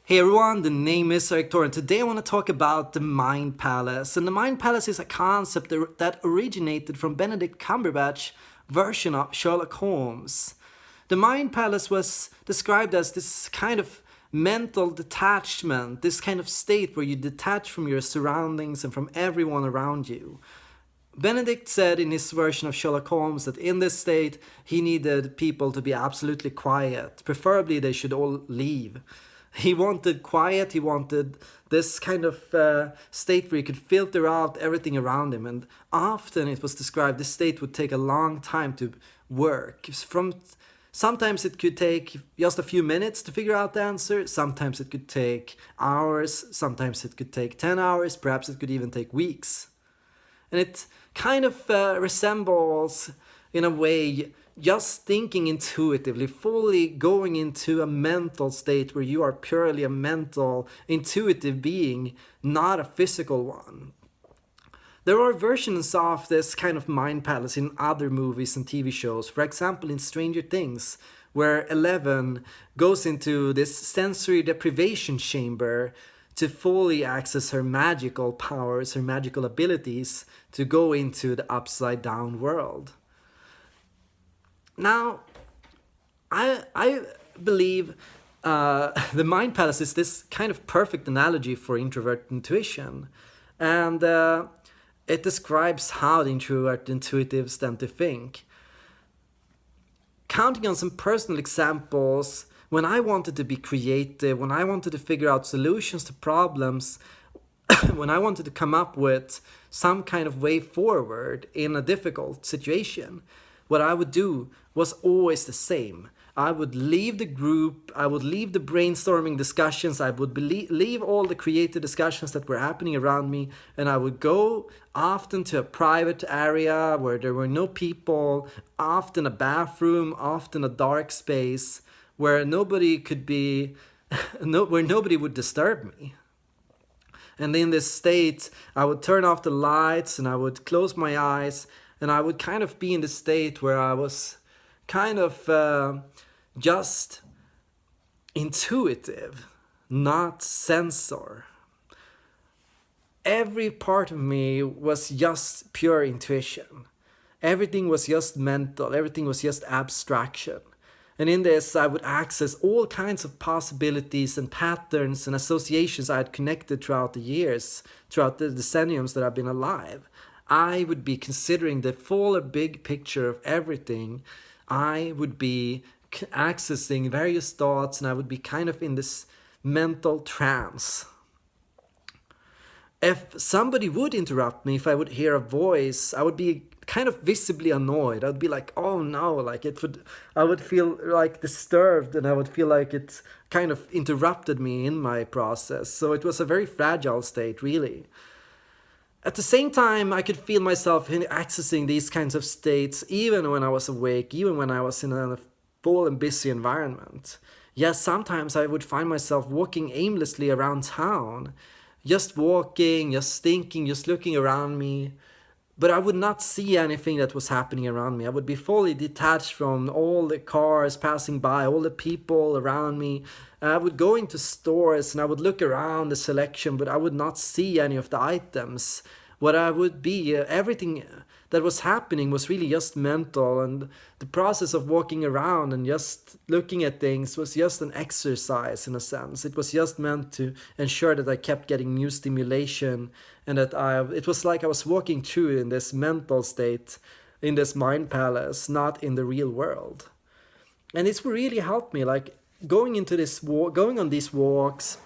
Hey everyone, the name is Erik, and today I want to talk about the Mind Palace. And the Mind Palace is a concept that originated from Benedict Cumberbatch's version of Sherlock Holmes. The Mind Palace was described as this kind of mental detachment, this kind of state where you detach from your surroundings and from everyone around you. Benedict said in his version of Sherlock Holmes that in this state he needed people to be absolutely quiet. Preferably they should all leave. He wanted quiet, he wanted this kind of state where he could filter out everything around him. And often it was described this state would take a long time to work. Sometimes it could take just a few minutes to figure out the answer. Sometimes it could take hours. Sometimes it could take 10 hours. Perhaps it could even take weeks. And it kind of resembles, in a way, just thinking intuitively, fully going into a mental state where you are purely a mental, intuitive being, not a physical one. There are versions of this kind of mind palace in other movies and TV shows. For example, in Stranger Things, where Eleven goes into this sensory deprivation chamber to fully access her magical powers, her magical abilities to go into the upside down world. Now, I believe the mind palace is this kind of perfect analogy for introverted intuition. And it describes how the introverted intuitives tend to think. Counting on some personal examples, when I wanted to be creative, when I wanted to figure out solutions to problems, when I wanted to come up with some kind of way forward in a difficult situation, what I would do was always the same. I would leave the group, I would leave the brainstorming discussions, I would leave all the creative discussions that were happening around me, and I would go often to a private area where there were no people, often a bathroom, often a dark space, where nobody could be, where nobody would disturb me. And in this state, I would turn off the lights and I would close my eyes, and I would kind of be in the state where I was kind of just intuitive, not sensor. Every part of me was just pure intuition. Everything was just mental, everything was just abstraction. And in this, I would access all kinds of possibilities and patterns and associations I had connected throughout the years, throughout the decenniums that I've been alive. I would be considering the full big picture of everything. I would be accessing various thoughts, and I would be kind of in this mental trance. If somebody would interrupt me, if I would hear a voice, I would be kind of visibly annoyed. I'd be like, oh no, I would feel like disturbed, and I would feel like it kind of interrupted me in my process. So it was a very fragile state, really. At the same time, I could feel myself accessing these kinds of states even when I was awake, even when I was in a full and busy environment. Yes, sometimes I would find myself walking aimlessly around town, just walking, just thinking, just looking around me. But I would not see anything that was happening around me. I would be fully detached from all the cars passing by, all the people around me. I would go into stores and I would look around the selection, but I would not see any of the items. What I would be, everything that was happening was really just mental, and the process of walking around and just looking at things was just an exercise in a sense. It was just meant to ensure that I kept getting new stimulation, and that it was like I was walking through in this mental state, in this mind palace, not in the real world. And it's really helped me, like going on these walks,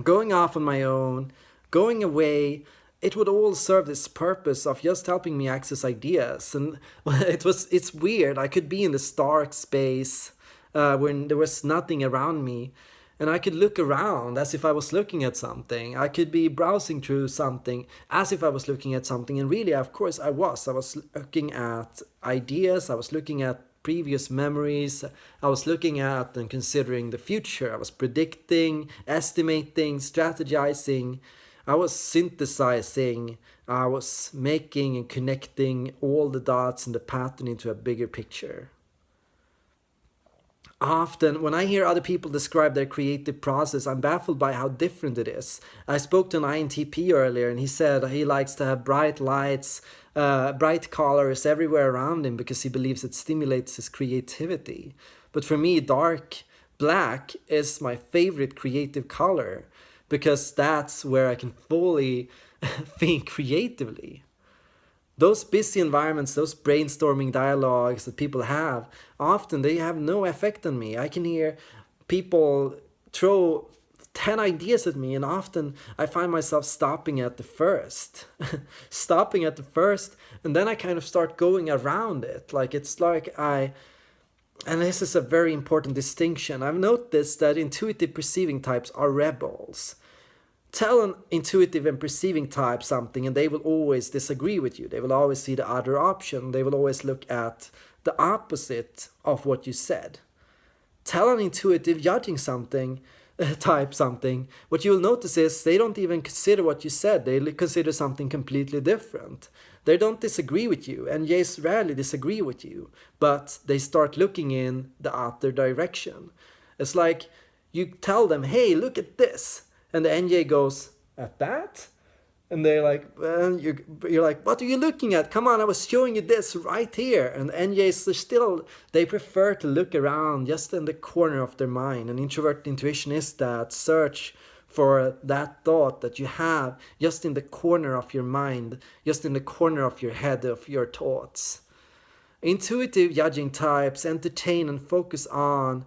going off on my own, going away. It would all serve this purpose of just helping me access ideas. And it's weird. I could be in this dark space when there was nothing around me, and I could look around as if I was looking at something. I could be browsing through something as if I was looking at something. And really, of course, I was. I was looking at ideas. I was looking at previous memories. I was looking at and considering the future. I was predicting, estimating, strategizing. I was synthesizing, I was making and connecting all the dots and the pattern into a bigger picture. Often, when I hear other people describe their creative process, I'm baffled by how different it is. I spoke to an INTP earlier, and he said he likes to have bright lights, bright colors everywhere around him because he believes it stimulates his creativity. But for me, dark black is my favorite creative color because that's where I can fully think creatively. Those busy environments, those brainstorming dialogues that people have, often they have no effect on me. I can hear people throw 10 ideas at me, and often I find myself stopping at the first. Stopping at the first, and then I kind of start going around it. Like it's like and this is a very important distinction. I've noticed that intuitive perceiving types are rebels. Tell an intuitive and perceiving type something and they will always disagree with you. They will always see the other option. They will always look at the opposite of what you said. Tell an intuitive judging something, type something, what you will notice is they don't even consider what you said. They consider something completely different. They don't disagree with you, and yes, rarely disagree with you, but they start looking in the other direction. It's like you tell them, hey, look at this. And the NJ goes, at that? And they're like, well, you're like, what are you looking at? Come on, I was showing you this right here. And the NJs are still, they prefer to look around just in the corner of their mind. And introverted intuition is that search for that thought that you have just in the corner of your mind, just in the corner of your head, of your thoughts. Intuitive judging types entertain and focus on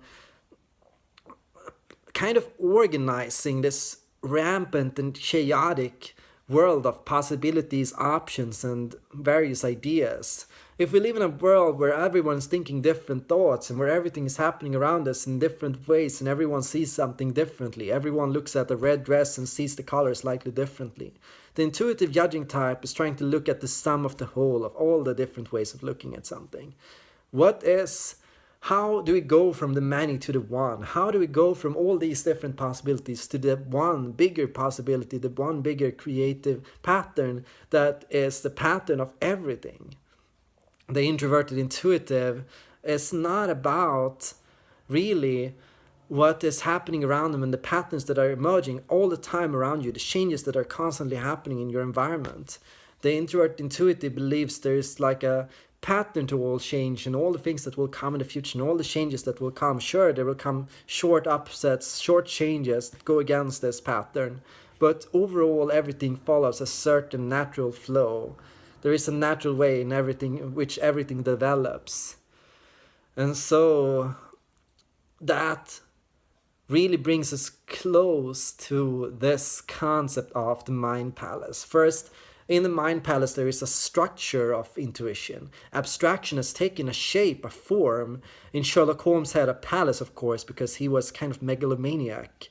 kind of organizing this rampant and chaotic world of possibilities, options, and various ideas. If we live in a world where everyone's thinking different thoughts and where everything is happening around us in different ways and everyone sees something differently, everyone looks at a red dress and sees the color slightly differently. The intuitive judging type is trying to look at the sum of the whole of all the different ways of looking at something. How do we go from the many to the one? How do we go from all these different possibilities to the one bigger possibility, the one bigger creative pattern that is the pattern of everything? The introverted intuitive is not about really what is happening around them and the patterns that are emerging all the time around you, the changes that are constantly happening in your environment. The introverted intuitive believes there's like a pattern to all change and all the things that will come in the future and all the changes that will come. Sure, there will come short upsets, short changes that go against this pattern, but overall everything follows a certain natural flow. There is a natural way in everything, which everything develops. And so that really brings us close to this concept of the mind palace. First, in the mind palace, there is a structure of intuition. Abstraction has taken a shape, a form. In Sherlock Holmes had a palace, of course, because he was kind of megalomaniac.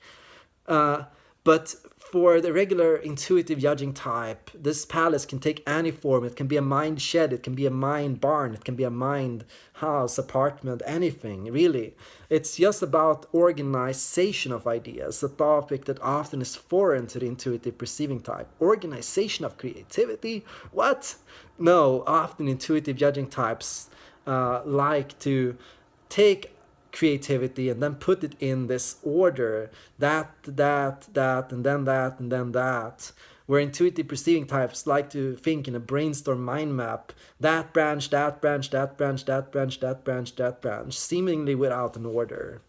But for the regular intuitive judging type, this palace can take any form. It can be a mind shed, it can be a mind barn, it can be a mind house, apartment, anything, really. It's just about organization of ideas, a topic that often is foreign to the intuitive perceiving type. Organization of creativity? What? No, often intuitive judging types like to take creativity and then put it in this order, that, and then that, and then that. Where intuitive perceiving types like to think in a brainstorm mind map, that branch, that branch, that branch, that branch, that branch, that branch, seemingly without an order.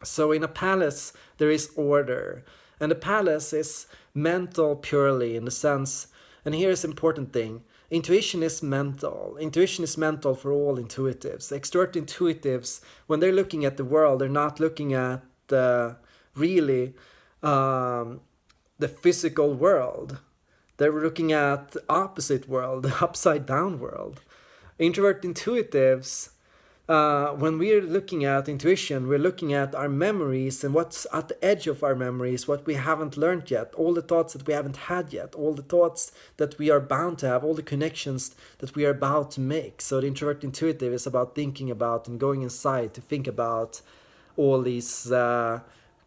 So in a palace, there is order. And the palace is mental purely in the sense, and here's an important thing, intuition is mental. Intuition is mental for all intuitives. Extrovert intuitives, when they're looking at the world, they're not looking at really the physical world. They're looking at the opposite world, the upside down world. Introvert intuitives, when we're looking at intuition, we're looking at our memories and what's at the edge of our memories, what we haven't learned yet, all the thoughts that we haven't had yet, all the thoughts that we are bound to have, all the connections that we are about to make. So the introvert intuitive is about thinking about and going inside to think about all these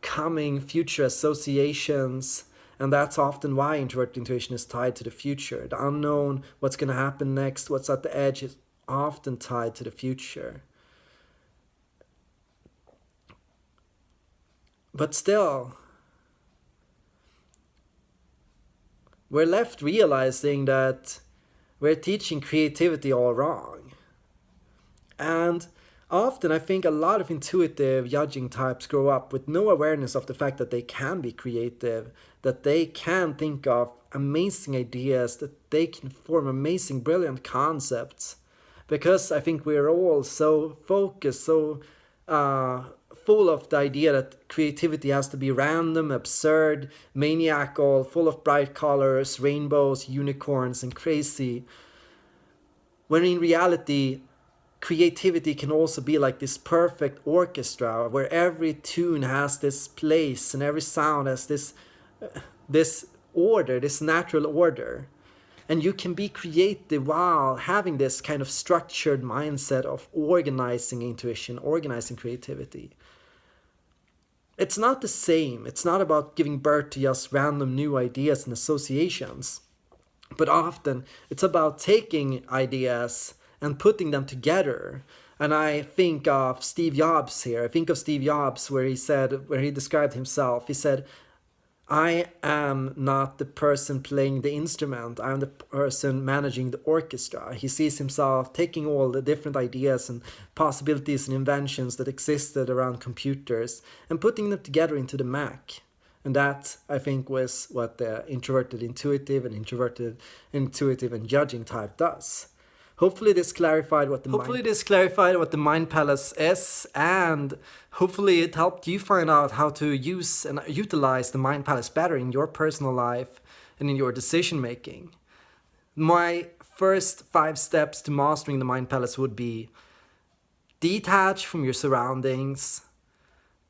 coming future associations. And that's often why introvert intuition is tied to the future. The unknown, what's going to happen next, what's at the edge is often tied to the future. But still, we're left realizing that we're teaching creativity all wrong. And often I think a lot of intuitive judging types grow up with no awareness of the fact that they can be creative, that they can think of amazing ideas, that they can form amazing, brilliant concepts. Because I think we're all so focused, so full of the idea that creativity has to be random, absurd, maniacal, full of bright colors, rainbows, unicorns, and crazy. When in reality, creativity can also be like this perfect orchestra where every tune has this place and every sound has this order, this natural order. And you can be creative while having this kind of structured mindset of organizing intuition, organizing creativity. It's not the same. It's not about giving birth to just random new ideas and associations. But often it's about taking ideas and putting them together. And I think of Steve Jobs here. I think of Steve Jobs where he described himself. He said, I am not the person playing the instrument. I'm the person managing the orchestra. He sees himself taking all the different ideas and possibilities and inventions that existed around computers and putting them together into the Mac. And that, I think, was what the introverted intuitive and judging type does. Hopefully this clarified what the mind palace is, and hopefully it helped you find out how to use and utilize the mind palace better in your personal life and in your decision making. My first 5 steps to mastering the mind palace would be: detach from your surroundings,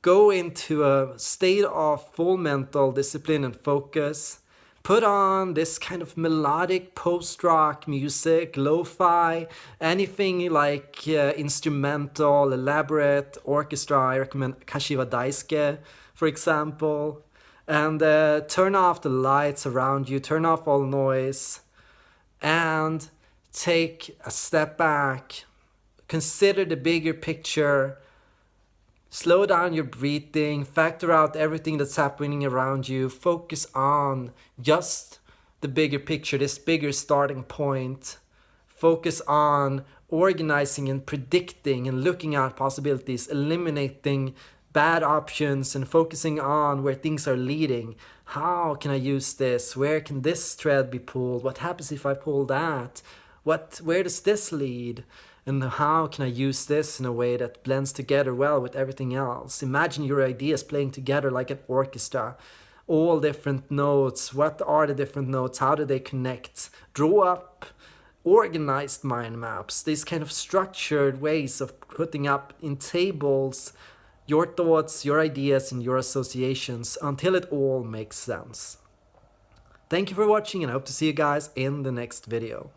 go into a state of full mental discipline and focus. Put on this kind of melodic post-rock music, lo-fi, anything like instrumental, elaborate orchestra. I recommend Kashiwa Daisuke, for example. And turn off the lights around you, turn off all noise, and take a step back. Consider the bigger picture. Slow down your breathing, factor out everything that's happening around you, focus on just the bigger picture, this bigger starting point. Focus on organizing and predicting and looking at possibilities, eliminating bad options and focusing on where things are leading. How can I use this? Where can this thread be pulled? What happens if I pull that? Where does this lead? And how can I use this in a way that blends together well with everything else? Imagine your ideas playing together like an orchestra. All different notes. What are the different notes? How do they connect? Draw up organized mind maps. These kind of structured ways of putting up in tables your thoughts, your ideas, and your associations until it all makes sense. Thank you for watching, and I hope to see you guys in the next video.